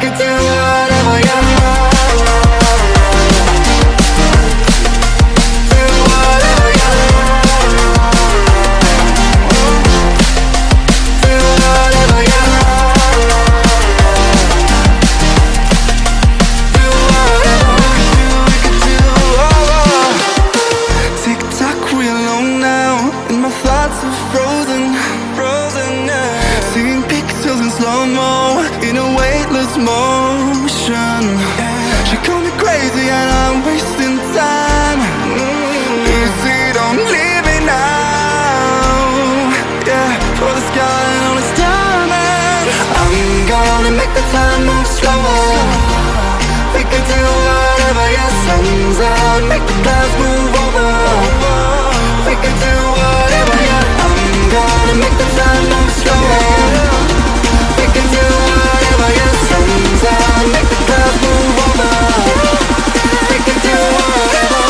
could do whatever you want. Do whatever you want. Do whatever you want. Do whatever we could do. Tick tock, we alone now, and my thoughts are frozen. Seeing pixels in slow-mo, in a weightless motion. She called me crazy and I'm wasting time. Easy, don't leave me now. Yeah, for the sky and all its diamonds. I'm gonna make the time move slower. We could do whatever, yeah, sun's out, make the clouds move over. We could do whatever, yeah. I'm gonna make the time move slower. We can do whatever, yeah, sun's out, make the clouds move over. We can do whatever.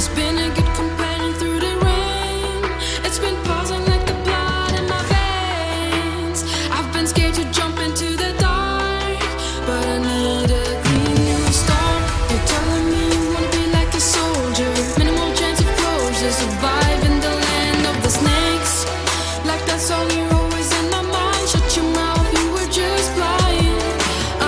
It's been a good companion through the rain. It's been pausing like the blood in my veins. I've been scared to jump into the dark, but I need a clean new start. You're telling me you wanna be like a soldier, minimal chance of closure, survive in the land of the snakes. Like that song, you're always in my mind. Shut your mouth, you were just blind.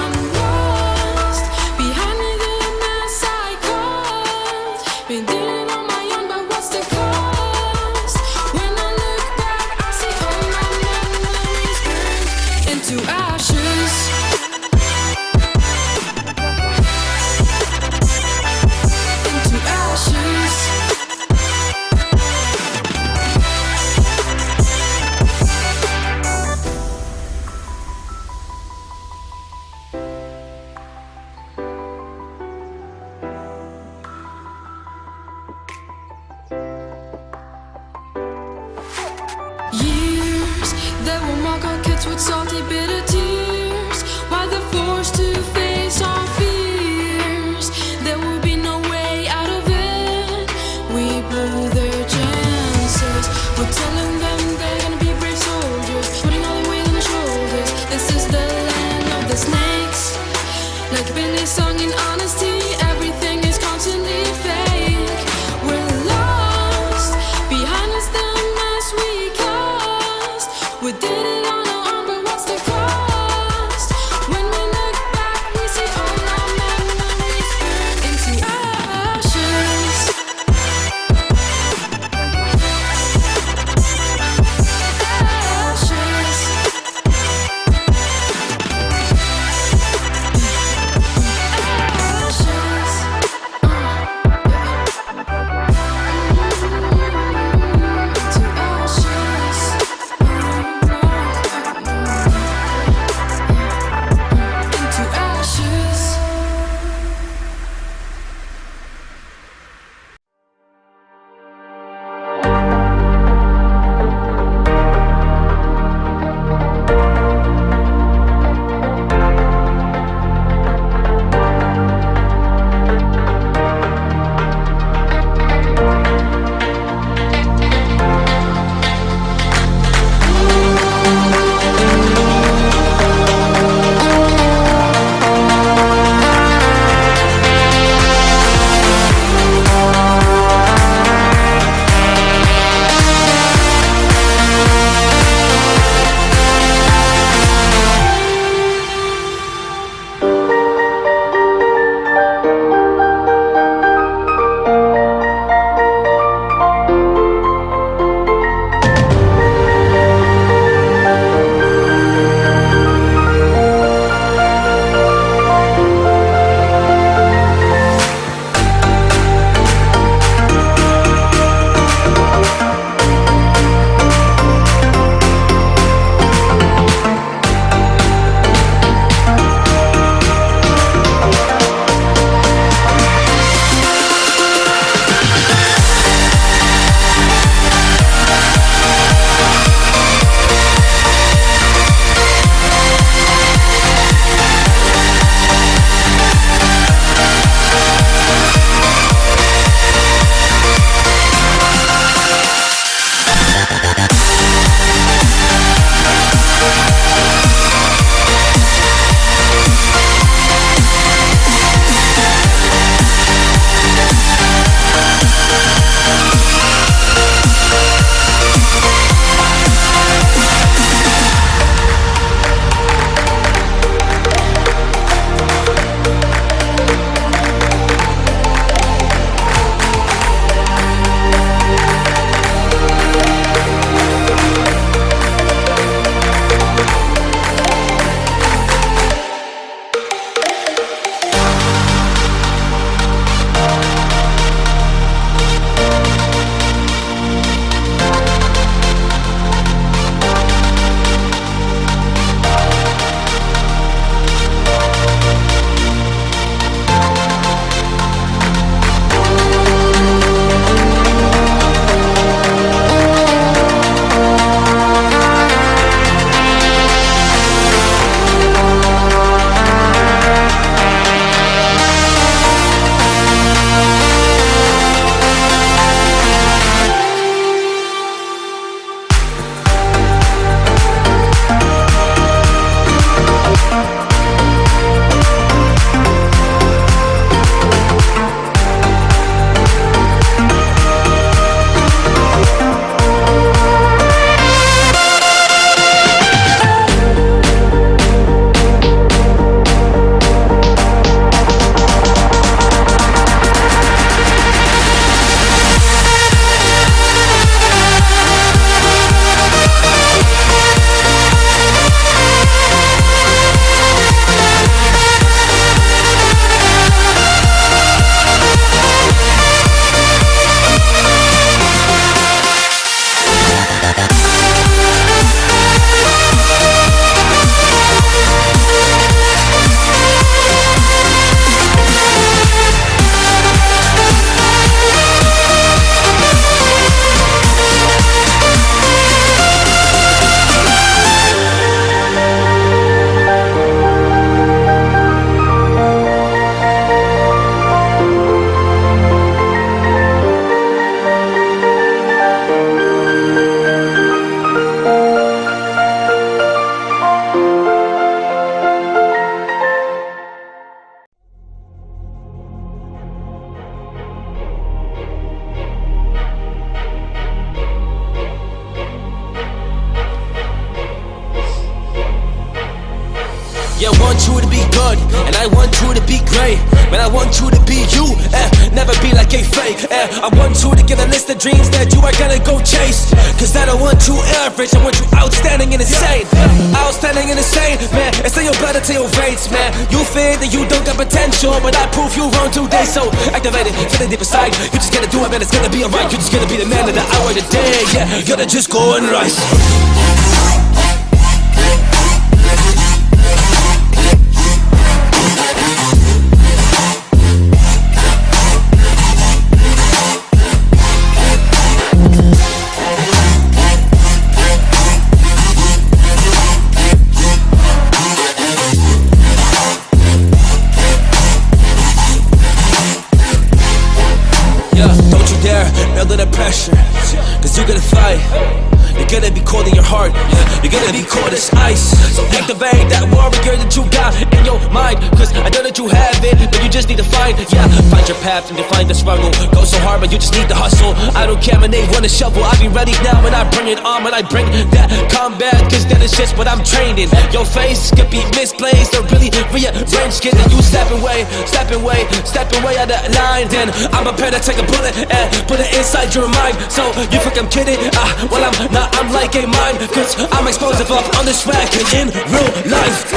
I'm lost behind me, the mess I caused. Been doing it on my own, but what's the cost? When I look back, I see all my memories burn into ashes. Into ashes. Years that will mark our kids with salty, bitter tears, while they're forced to face our fears. There will be no way out of it. We blew their chances. We're telling them they're gonna be brave soldiers, putting all the weight on their shoulders. This is the land of the snakes. Like Billy sung in honesty, everything is constantly fake. We're lost behind us, the mess we caused. We did it on our own, but what's the cost? one, and I want you to be great. Man, I want you to be you, never be like a fake. I want you to get a list of dreams that you are gonna go chase. Cause I don't want you average, I want you outstanding and insane. Outstanding and insane, man. And say you're better to your rates, man. You think that you don't got potential, but I prove you wrong today. So activate it, feel it deep inside. You just gotta do it, man, it's gonna be alright. You just gonna be the man of the hour, the day, yeah. You gotta just go and rise. Don't you dare build under pressure, cause you're gonna fight. You're gonna be cold in your heart, you're gonna be cold as ice. So activate that warrior that you got in your mind. Cause I know that you have it, but you just need to find your path and define the struggle. Go so hard, but you just need to hustle. I don't care when they wanna shovel, I be ready now when I bring it on. When I bring that combat, cause that is just what I'm trained in. Your face could be misplaced or really rearranged. Get that you stepping away out of line. Then I'm prepared to take a bullet and put it inside your mind. So you think I'm kidding? Well I'm not, I'm like a mime. Cause I'm explosive up on this track in real life.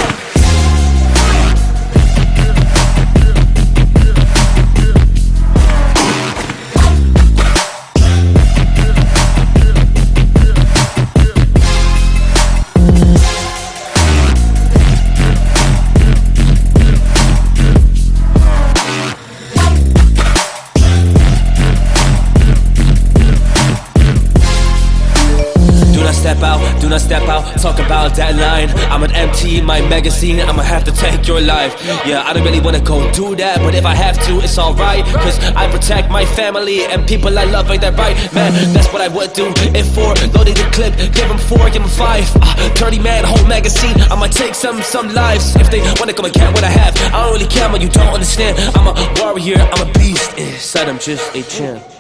Do not step out, talk about that line. I'm an empty my magazine, I'ma have to take your life. Yeah, I don't really wanna go do that, but if I have to, it's alright. Cause I protect my family and people I love, ain't that right? Man, that's what I would do. If for loading the clip, give them 4, give them 5. 30 man, whole magazine, I'ma take some lives. If they wanna come and get what I have, I don't really care, but you don't understand. I'm a warrior, I'm a beast. Inside I'm just a champ.